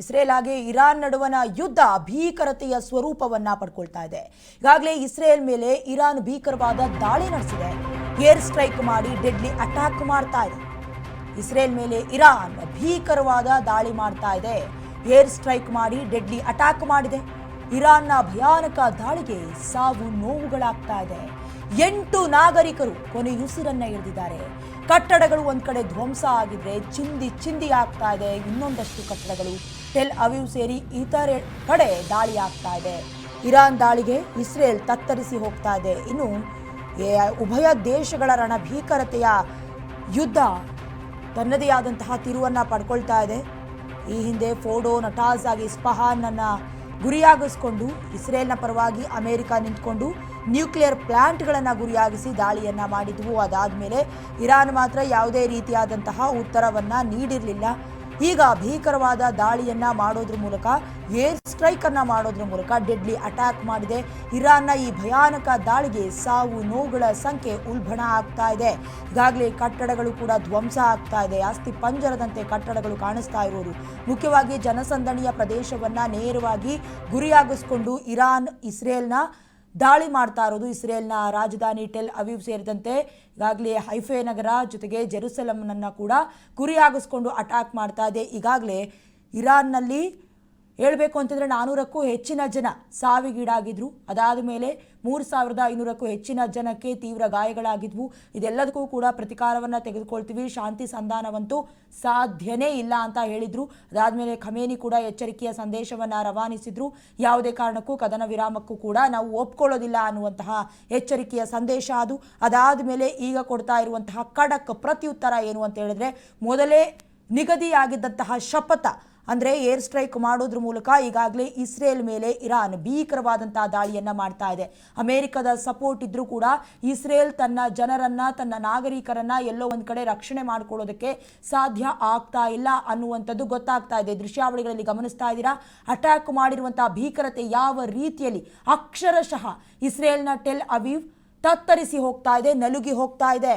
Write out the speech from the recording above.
Israel ಹಾಗೆ Iran ನಡುವಣ ಯುದ್ಧ ಭೀಕರತೆಯ ಸ್ವರೂಪವನ್ನ ಪಡ್ಕೊಳ್ತಾ ಇದೆ. ಈಗಾಗಲೇ ಇಸ್ರೇಲ್ ಮೇಲೆ ಇರಾನ್ ಭೀಕರವಾದ ದಾಳಿ ನಡೆಸಿದೆ. ಏರ್ ಸ್ಟ್ರೈಕ್ ಮಾಡಿ ಡೆಡ್ಲಿ ಅಟ್ಯಾಕ್ ಮಾಡ್ತಾ ಇದೆ. ಇಸ್ರೇಲ್ ಮೇಲೆ ಇರಾನ್ ಭೀಕರವಾದ ದಾಳಿ ಮಾಡ್ತಾ ಇದೆ. ಏರ್ ಸ್ಟ್ರೈಕ್ ಮಾಡಿ ಡೆಡ್ಲಿ ಅಟ್ಯಾಕ್ ಮಾಡಿದೆ. ಇರಾನ್ನ ಭಯಾನಕ ದಾಳಿಗೆ ಸಾವು ನೋವುಗಳಾಗ್ತಾ ಇದೆ. 8 ನಾಗರಿಕರು ಕೊನೆಯುಸಿರನ್ನ ಎಳೆದಿದ್ದಾರೆ. ಕಟ್ಟಡಗಳು ಒಂದ್ ಕಡೆ ಧ್ವಂಸ ಆಗಿದ್ರೆ ಚಿಂದಿ ಆಗ್ತಾ ಇದೆ. ಇನ್ನೊಂದಷ್ಟು ಕಟ್ಟಡಗಳು ಟೆಲ್ ಅವೀವ್ ಸೇರಿ ಇತರೆ ಕಡೆ ದಾಳಿ ಆಗ್ತಾ ಇದೆ. ಇರಾನ್ ದಾಳಿಗೆ ಇಸ್ರೇಲ್ ತತ್ತರಿಸಿ ಹೋಗ್ತಾ ಇದೆ. ಇನ್ನು ಉಭಯ ದೇಶಗಳ ರಣಭೀಕರತೆಯ ಯುದ್ಧ ತನ್ನದೇ ಆದಂತಹ ತಿರುವನ್ನ ಪಡ್ಕೊಳ್ತಾ ಇದೆ. ಈ ಹಿಂದೆ ಫೋರ್ಡೋ, ನಟಾಜ್ ಆಗಿ ಇಸ್ಫಹಾನ್ ಅನ್ನ ಗುರಿಯಾಗಿಸಿಕೊಂಡು ಇಸ್ರೇಲ್ನ ಪರವಾಗಿ ಅಮೆರಿಕ ನಿಂತ್ಕೊಂಡು ನ್ಯೂಕ್ಲಿಯರ್ ಪ್ಲಾಂಟ್ಗಳನ್ನು ಗುರಿಯಾಗಿಸಿ ದಾಳಿಯನ್ನ ಮಾಡಿದ್ವು. ಅದಾದಮೇಲೆ ಇರಾನ್ ಮಾತ್ರ ಯಾವುದೇ ರೀತಿಯಾದಂತಹ ಉತ್ತರವನ್ನ ನೀಡಿರಲಿಲ್ಲ. ಈಗ ಭೀಕರವಾದ ದಾಳಿಯನ್ನ ಮಾಡೋದ್ರ ಮೂಲಕ, ಏರ್ ಸ್ಟ್ರೈಕ್ ಅನ್ನ ಮಾಡೋದ್ರ ಮೂಲಕ ಡೆಡ್ಲಿ ಅಟ್ಯಾಕ್ ಮಾಡಿದೆ. ಇರಾನ್ನ ಈ ಭಯಾನಕ ದಾಳಿಗೆ ಸಾವು ನೋವುಗಳ ಸಂಖ್ಯೆ ಉಲ್ಬಣ ಆಗ್ತಾ ಇದೆ. ಈಗಾಗಲೇ ಕಟ್ಟಡಗಳು ಕೂಡ ಧ್ವಂಸ ಆಗ್ತಾ ಇದೆ. ಆಸ್ತಿ ಪಂಜರದಂತೆ ಕಟ್ಟಡಗಳು ಕಾಣಿಸ್ತಾ ಇರೋರು, ಮುಖ್ಯವಾಗಿ ಜನಸಂದಣಿಯ ಪ್ರದೇಶವನ್ನ ನೇರವಾಗಿ ಗುರಿಯಾಗಿಸಿಕೊಂಡು ಇರಾನ್ ಇಸ್ರೇಲ್ನ ದಾಳಿ ಮಾಡ್ತಾ ಇರೋದು. ಇಸ್ರೇಲ್ನ ರಾಜಧಾನಿ ಟೆಲ್ ಅವೀವ್ ಸೇರಿದಂತೆ ಈಗಾಗಲೇ ಹೈಫೆ ನಗರ ಜೊತೆಗೆ ಜೆರುಸಲಂನನ್ನು ಕೂಡ ಗುರಿಯಾಗಿಸ್ಕೊಂಡು ಅಟ್ಯಾಕ್ ಮಾಡ್ತಾ ಇದೆ. ಈಗಾಗಲೇ ಇರಾನ್ನಲ್ಲಿ ಹೇಳಬೇಕು ಅಂತಂದರೆ 400ಕ್ಕೂ ಹೆಚ್ಚಿನ ಜನ ಸಾವಿಗೀಡಾಗಿದ್ರು. ಅದಾದ ಮೇಲೆ 3500ಕ್ಕೂ ಹೆಚ್ಚಿನ ಜನಕ್ಕೆ ತೀವ್ರ ಗಾಯಗಳಾಗಿದ್ವು. ಇದೆಲ್ಲದಕ್ಕೂ ಕೂಡ ಪ್ರತಿಕಾರವನ್ನು ತೆಗೆದುಕೊಳ್ತೀವಿ, ಶಾಂತಿ ಸಂಧಾನವಂತೂ ಸಾಧ್ಯನೇ ಇಲ್ಲ ಅಂತ ಹೇಳಿದರು. ಅದಾದಮೇಲೆ ಖಮೇನಿ ಕೂಡ ಎಚ್ಚರಿಕೆಯ ಸಂದೇಶವನ್ನು ರವಾನಿಸಿದ್ರು. ಯಾವುದೇ ಕಾರಣಕ್ಕೂ ಕದನ ವಿರಾಮಕ್ಕೂ ಕೂಡ ನಾವು ಒಪ್ಕೊಳ್ಳೋದಿಲ್ಲ ಅನ್ನುವಂತಹ ಎಚ್ಚರಿಕೆಯ ಸಂದೇಶ ಅದು. ಅದಾದ ಮೇಲೆ ಈಗ ಕೊಡ್ತಾ ಇರುವಂತಹ ಖಡಕ್ ಪ್ರತ್ಯುತ್ತರ ಏನು ಅಂತ ಹೇಳಿದ್ರೆ, ಮೊದಲೇ ನಿಗದಿಯಾಗಿದ್ದಂತಹ ಶಪಥ ಅಂದರೆ ಏರ್ ಸ್ಟ್ರೈಕ್ ಮಾಡೋದ್ರ ಮೂಲಕ ಈಗಾಗಲೇ ಇಸ್ರೇಲ್ ಮೇಲೆ ಇರಾನ್ ಭೀಕರವಾದಂತಹ ದಾಳಿಯನ್ನ ಮಾಡ್ತಾ ಇದೆ. ಅಮೆರಿಕದ ಸಪೋರ್ಟ್ ಇದ್ರೂ ಕೂಡ ಇಸ್ರೇಲ್ ತನ್ನ ಜನರನ್ನ, ತನ್ನ ನಾಗರಿಕರನ್ನ ಎಲ್ಲೋ ಒಂದು ಕಡೆ ರಕ್ಷಣೆ ಮಾಡ್ಕೊಳ್ಳೋದಕ್ಕೆ ಸಾಧ್ಯ ಆಗ್ತಾ ಇಲ್ಲ ಅನ್ನುವಂಥದ್ದು ಗೊತ್ತಾಗ್ತಾ ಇದೆ. ದೃಶ್ಯಾವಳಿಗಳಲ್ಲಿ ಗಮನಿಸ್ತಾ ಇದ್ದೀರಾ, ಅಟ್ಯಾಕ್ ಮಾಡಿರುವಂತಹ ಭೀಕರತೆ ಯಾವ ರೀತಿಯಲ್ಲಿ ಅಕ್ಷರಶಃ ಇಸ್ರೇಲ್ನ ಟೆಲ್ ಅವೀವ್ ತತ್ತರಿಸಿ ಹೋಗ್ತಾ ಇದೆ, ನಲುಗಿ ಹೋಗ್ತಾ ಇದೆ.